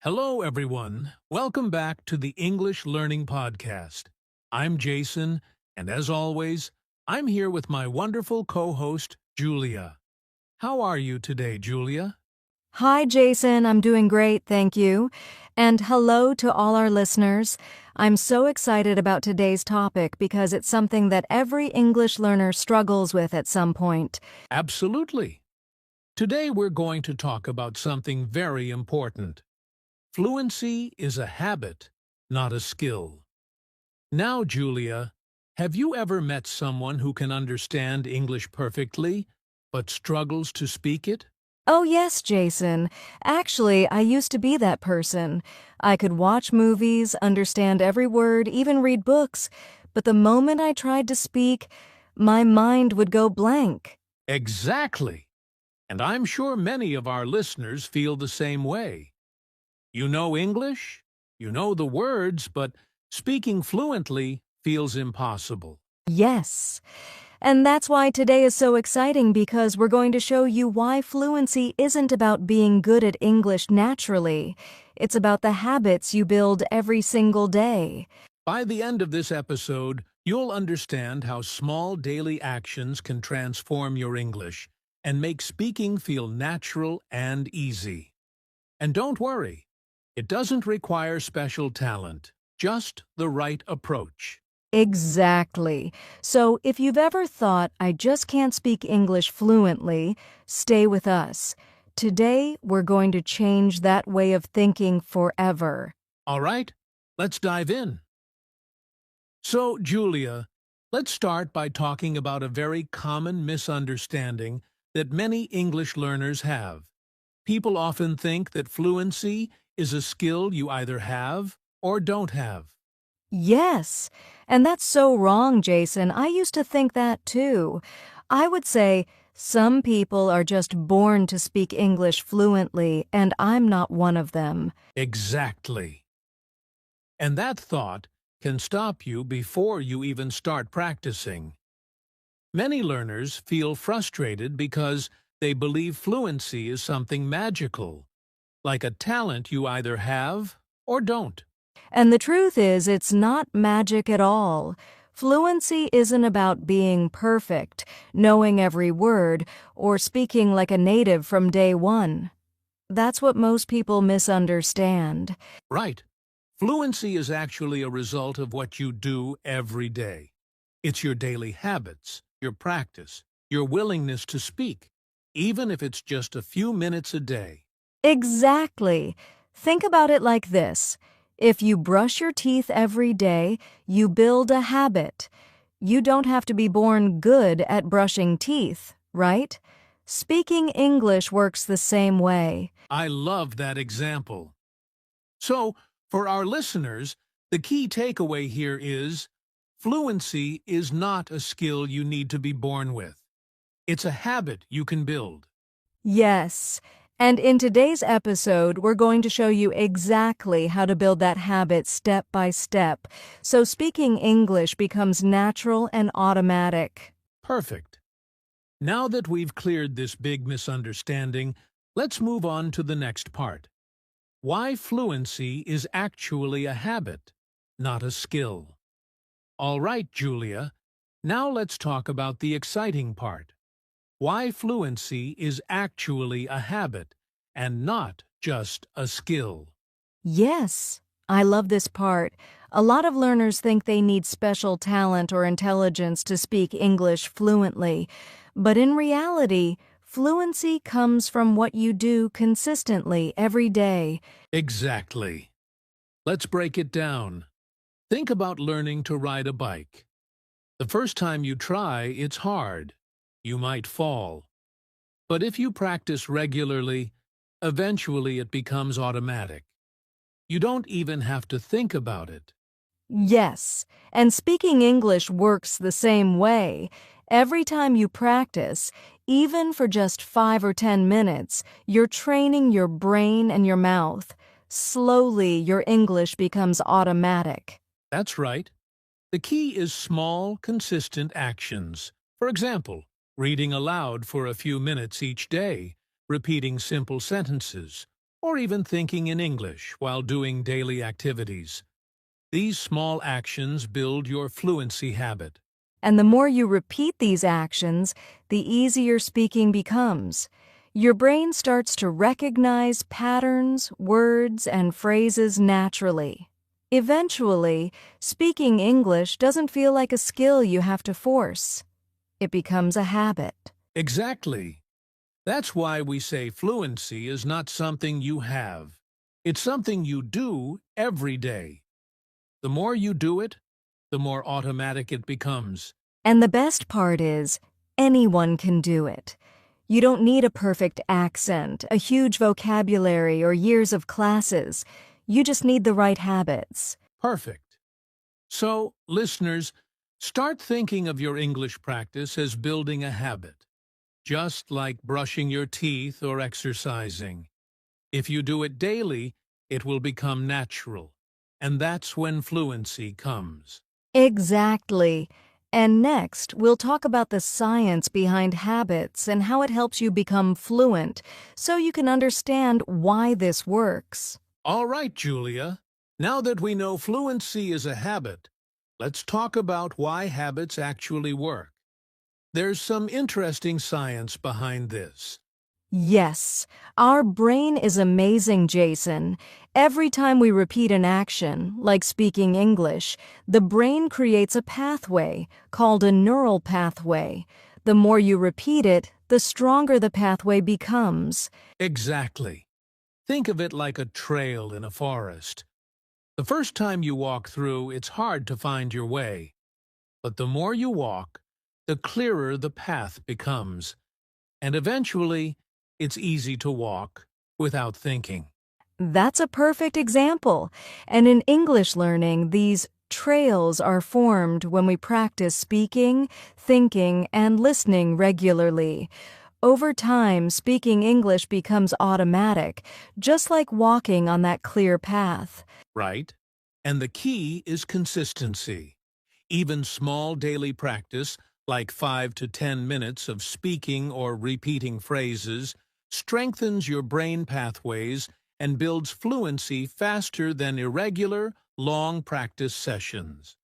Hello, everyone. Welcome back to the English Learning Podcast. I'm Jason, and as always, I'm here with my wonderful co-host, Julia. How are you today, Julia? Hi, Jason. I'm doing great, thank you. And hello to all our listeners. I'm so excited about today's topic because it's something that every English learner struggles with at some point. Absolutely. Today we're going to talk about something very important. Fluency is a habit, not a skill. Now, Julia, have you ever met someone who can understand English perfectly, but struggles to speak it? Oh, yes, Jason. Actually, I used to be that person. I could watch movies, understand every word, even read books. But the moment I tried to speak, my mind would go blank. Exactly. And I'm sure many of our listeners feel the same way. You know English, you know the words, but speaking fluently feels impossible. Yes. And that's why today is so exciting because we're going to show you why fluency isn't about being good at English naturally. It's about the habits you build every single day. By the end of this episode, you'll understand how small daily actions can transform your English and make speaking feel natural and easy. And don't worry, it doesn't require special talent, just the right approach. Exactly. So if you've ever thought, I just can't speak English fluently, stay with us. Today, we're going to change that way of thinking forever. All right, let's dive in. So, Julia, let's start by talking about a very common misunderstanding that many English learners have. People often think that fluency is a skill you either have or don't have. Yes, and that's so wrong, Jason. I used to think that too. I would say some people are just born to speak English fluently, and I'm not one of them. Exactly. And that thought can stop you before you even start practicing. Many learners feel frustrated because they believe fluency is something magical, like a talent you either have or don't. And the truth is, it's not magic at all. Fluency isn't about being perfect, knowing every word, or speaking like a native from day one. That's what most people misunderstand. Right. Fluency is actually a result of what you do every day. It's your daily habits, your practice, your willingness to speak, even if it's just a few minutes a day. Exactly. Think about it like this. If you brush your teeth every day, you build a habit. You don't have to be born good at brushing teeth, right? Speaking English works the same way. I love that example. So, for our listeners, the key takeaway here is fluency is not a skill you need to be born with. It's a habit you can build. Yes. And in today's episode, we're going to show you exactly how to build that habit step by step, so speaking English becomes natural and automatic. Perfect. Now that we've cleared this big misunderstanding, let's move on to the next part. Why fluency is actually a habit, not a skill. All right, Julia, now let's talk about the exciting part. Why fluency is actually a habit and not just a skill. Yes, I love this part. A lot of learners think they need special talent or intelligence to speak English fluently, but in reality, fluency comes from what you do consistently every day. Exactly. Let's break it down. Think about learning to ride a bike. The first time you try, it's hard. You might fall. But if you practice regularly, eventually it becomes automatic. You don't even have to think about it. Yes, and speaking English works the same way. Every time you practice, even for just 5 or 10 minutes, you're training your brain and your mouth. Slowly, your English becomes automatic. That's right. The key is small, consistent actions. For example, reading aloud for a few minutes each day, repeating simple sentences, or even thinking in English while doing daily activities. These small actions build your fluency habit. And the more you repeat these actions, the easier speaking becomes. Your brain starts to recognize patterns, words, and phrases naturally. Eventually, speaking English doesn't feel like a skill you have to force. It becomes a habit. Exactly. That's why we say fluency is not something you have. It's something you do every day. The more you do it, the more automatic it becomes. And the best part is, anyone can do it. You don't need a perfect accent, a huge vocabulary, or years of classes. You just need the right habits. Perfect. So, listeners, start thinking of your English practice as building a habit, just like brushing your teeth or exercising. If you do it daily, it will become natural, and that's when fluency comes. Exactly. And next, we'll talk about the science behind habits and how it helps you become fluent, so you can understand why this works. All right, Julia. Now that we know fluency is a habit, let's talk about why habits actually work. There's some interesting science behind this. Yes, our brain is amazing, Jason. Every time we repeat an action, like speaking English, the brain creates a pathway called a neural pathway. The more you repeat it, the stronger the pathway becomes. Exactly. Think of it like a trail in a forest. The first time you walk through, it's hard to find your way. But the more you walk, the clearer the path becomes. And eventually, it's easy to walk without thinking. That's a perfect example. And in English learning, these trails are formed when we practice speaking, thinking, and listening regularly. Over time, speaking English becomes automatic, just like walking on that clear path. Right? And the key is consistency. Even small daily practice, like 5 to 10 minutes of speaking or repeating phrases, strengthens your brain pathways and builds fluency faster than irregular, long practice sessions.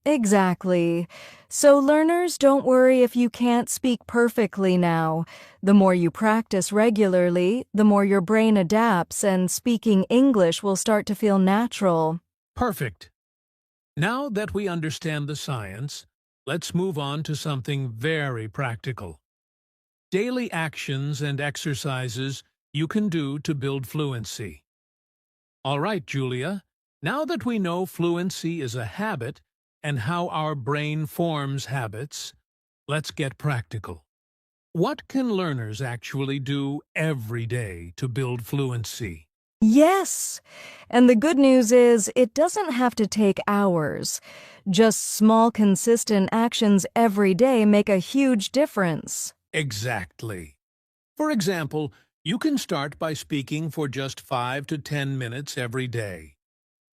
Exactly. So learners, don't worry if you can't speak perfectly now. The more you practice regularly, the more your brain adapts and speaking English will start to feel natural. Perfect. Now that we understand the science, let's move on to something very practical. Daily actions and exercises you can do to build fluency. All right, Julia, now that we know fluency is a habit and how our brain forms habits, let's get practical. What can learners actually do every day to build fluency? Yes. And the good news is it doesn't have to take hours. Just small, consistent actions every day make a huge difference. Exactly. For example, you can start by speaking for just 5 to 10 minutes every day.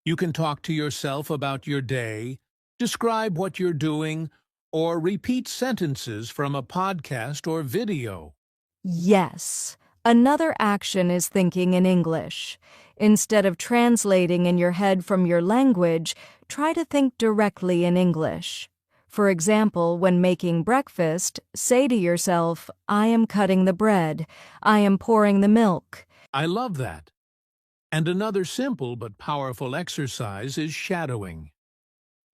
You can talk to yourself about your day, describe what you're doing, or repeat sentences from a podcast or video. Yes. Another action is thinking in English. Instead of translating in your head from your language, try to think directly in English. For example, when making breakfast, say to yourself, I am cutting the bread. I am pouring the milk. I love that. And another simple but powerful exercise is shadowing.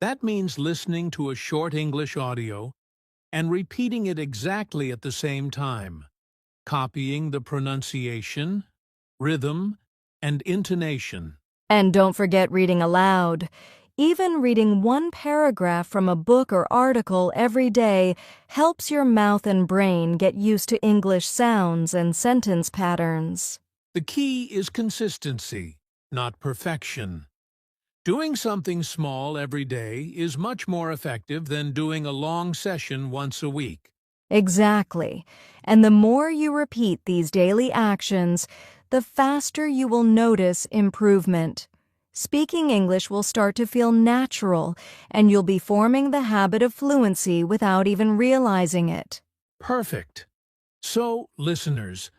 That means listening to a short English audio and repeating it exactly at the same time, copying the pronunciation, rhythm, and intonation. And don't forget reading aloud. Even reading one paragraph from a book or article every day helps your mouth and brain get used to English sounds and sentence patterns. The key is consistency, not perfection. Doing something small every day is much more effective than doing a long session once a week. Exactly. And the more you repeat these daily actions, the faster you will notice improvement. Speaking English will start to feel natural, and you'll be forming the habit of fluency without even realizing it. Perfect. So, listeners,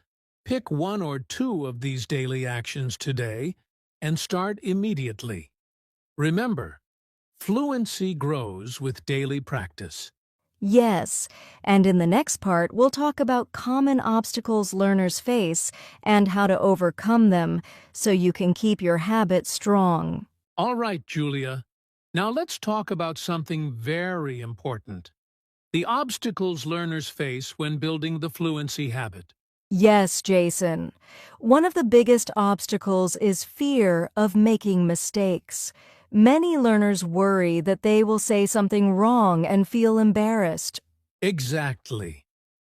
Pick one or two of these daily actions today and start immediately. Remember, fluency grows with daily practice. Yes, and in the next part, we'll talk about common obstacles learners face and how to overcome them so you can keep your habit strong. All right, Julia. Now let's talk about something very important. The obstacles learners face when building the fluency habit. Yes, Jason. One of the biggest obstacles is fear of making mistakes. Many learners worry that they will say something wrong and feel embarrassed. Exactly.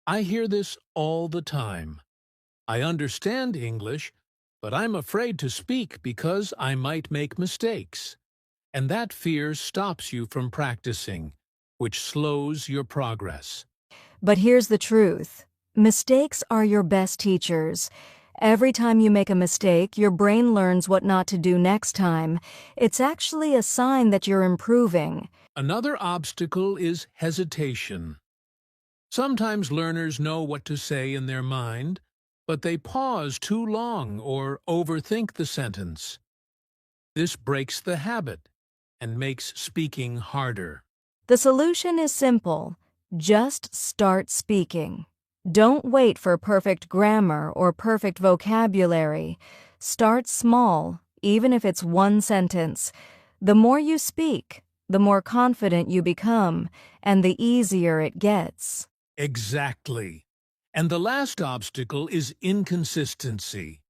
I hear this all the time. I understand English, but I'm afraid to speak because I might make mistakes. And that fear stops you from practicing, which slows your progress. But here's the truth. Mistakes are your best teachers. Every time you make a mistake, your brain learns what not to do next time. It's actually a sign that you're improving. Another obstacle is hesitation. Sometimes learners know what to say in their mind, but they pause too long or overthink the sentence. This breaks the habit and makes speaking harder. The solution is simple. Just start speaking. Don't wait for perfect grammar or perfect vocabulary. Start small, even if it's one sentence. The more you speak, the more confident you become, and the easier it gets. Exactly. And the last obstacle is inconsistency.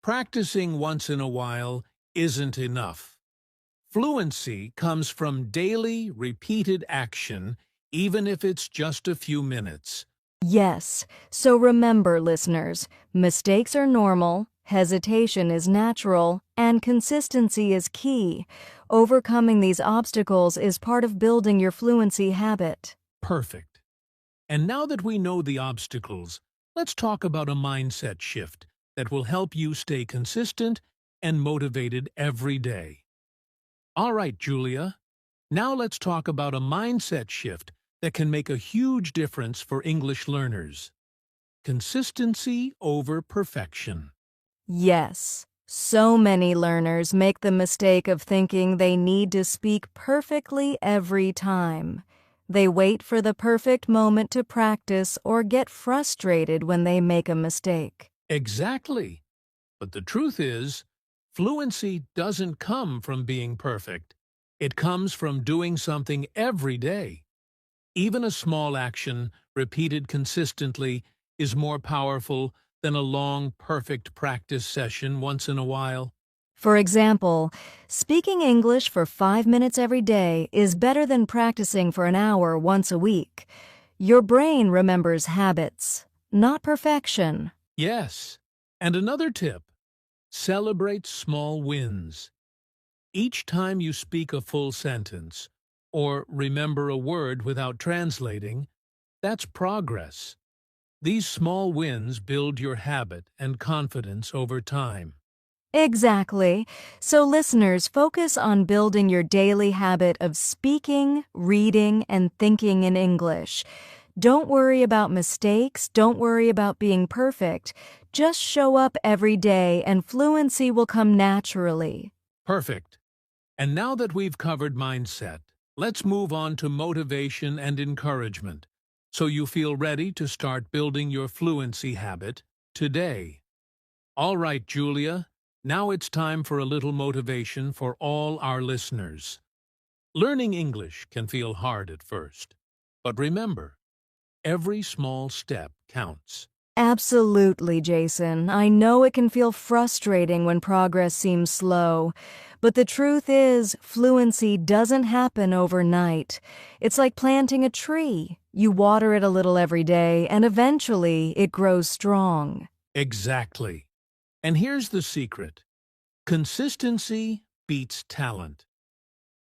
Practicing once in a while isn't enough. Fluency comes from daily, repeated action, even if it's just a few minutes. Yes, so remember, listeners, mistakes are normal, hesitation is natural, and consistency is key. Overcoming these obstacles is part of building your fluency habit. Perfect. And now that we know the obstacles, let's talk about a mindset shift that will help you stay consistent and motivated every day. All right, Julia. Now let's talk about a mindset shift that can make a huge difference for English learners. Consistency over perfection. Yes, so many learners make the mistake of thinking they need to speak perfectly every time. They wait for the perfect moment to practice or get frustrated when they make a mistake. Exactly. But the truth is, fluency doesn't come from being perfect. It comes from doing something every day. Even a small action, repeated consistently, is more powerful than a long, perfect practice session once in a while. For example, speaking English for 5 minutes every day is better than practicing for an hour once a week. Your brain remembers habits, not perfection. Yes. And another tip, celebrate small wins. Each time you speak a full sentence, or remember a word without translating, that's progress. These small wins build your habit and confidence over time. Exactly. So listeners, focus on building your daily habit of speaking, reading, and thinking in English. Don't worry about mistakes. Don't worry about being perfect. Just show up every day and fluency will come naturally. Perfect. And now that we've covered mindset, let's move on to motivation and encouragement, so you feel ready to start building your fluency habit today. All right, Julia, now it's time for a little motivation for all our listeners. Learning English can feel hard at first, but remember, every small step counts. Absolutely, Jason. I know it can feel frustrating when progress seems slow, but the truth is, fluency doesn't happen overnight. It's like planting a tree. You water it a little every day, and eventually it grows strong. Exactly. And here's the secret. Consistency beats talent.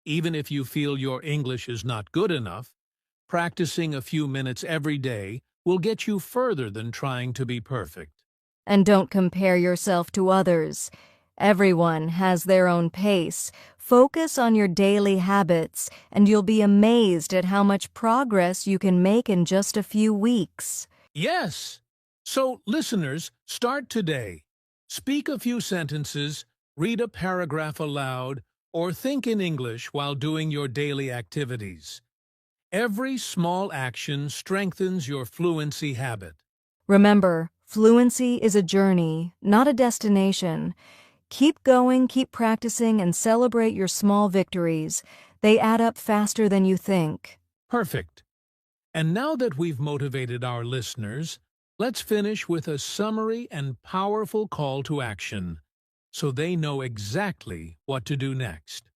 Even if you feel your English is not good enough, practicing a few minutes every day will get you further than trying to be perfect. And don't compare yourself to others. Everyone has their own pace. Focus on your daily habits, and you'll be amazed at how much progress you can make in just a few weeks. Yes! So, listeners, start today. Speak a few sentences, read a paragraph aloud, or think in English while doing your daily activities. Every small action strengthens your fluency habit. Remember, fluency is a journey, not a destination. Keep going, keep practicing, and celebrate your small victories. They add up faster than you think. Perfect. And now that we've motivated our listeners, let's finish with a summary and powerful call to action, so they know exactly what to do next.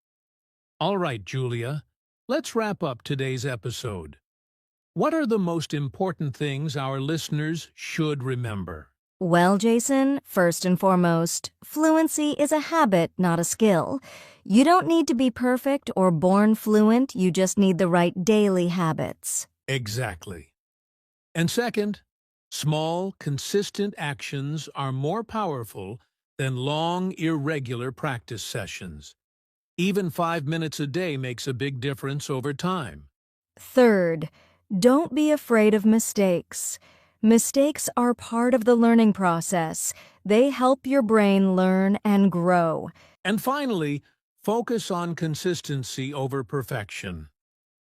All right, Julia, let's wrap up today's episode. What are the most important things our listeners should remember? Well, Jason, first and foremost, fluency is a habit, not a skill. You don't need to be perfect or born fluent, you just need the right daily habits. Exactly. And second, small, consistent actions are more powerful than long, irregular practice sessions. Even 5 minutes a day makes a big difference over time. Third, don't be afraid of mistakes. Mistakes are part of the learning process. They help your brain learn and grow. And finally, focus on consistency over perfection.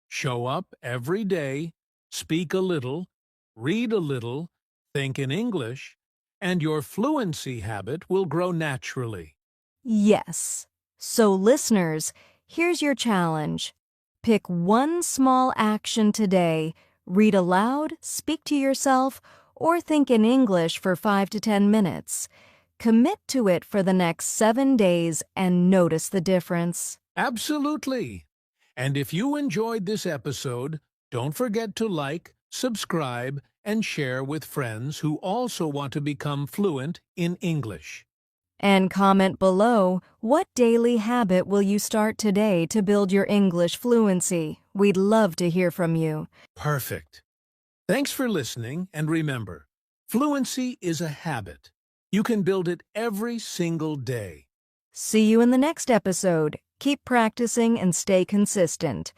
Show up every day, speak a little, read a little, think in English, and your fluency habit will grow naturally. Yes. So, listeners, here's your challenge. Pick one small action today. Read aloud, speak to yourself, or think in English for 5 to 10 minutes. Commit to it for the next 7 days and notice the difference. Absolutely. And if you enjoyed this episode, don't forget to like, subscribe, and share with friends who also want to become fluent in English. And comment below, what daily habit will you start today to build your English fluency? We'd love to hear from you. Perfect. Thanks for listening, and remember, fluency is a habit. You can build it every single day. See you in the next episode. Keep practicing and stay consistent.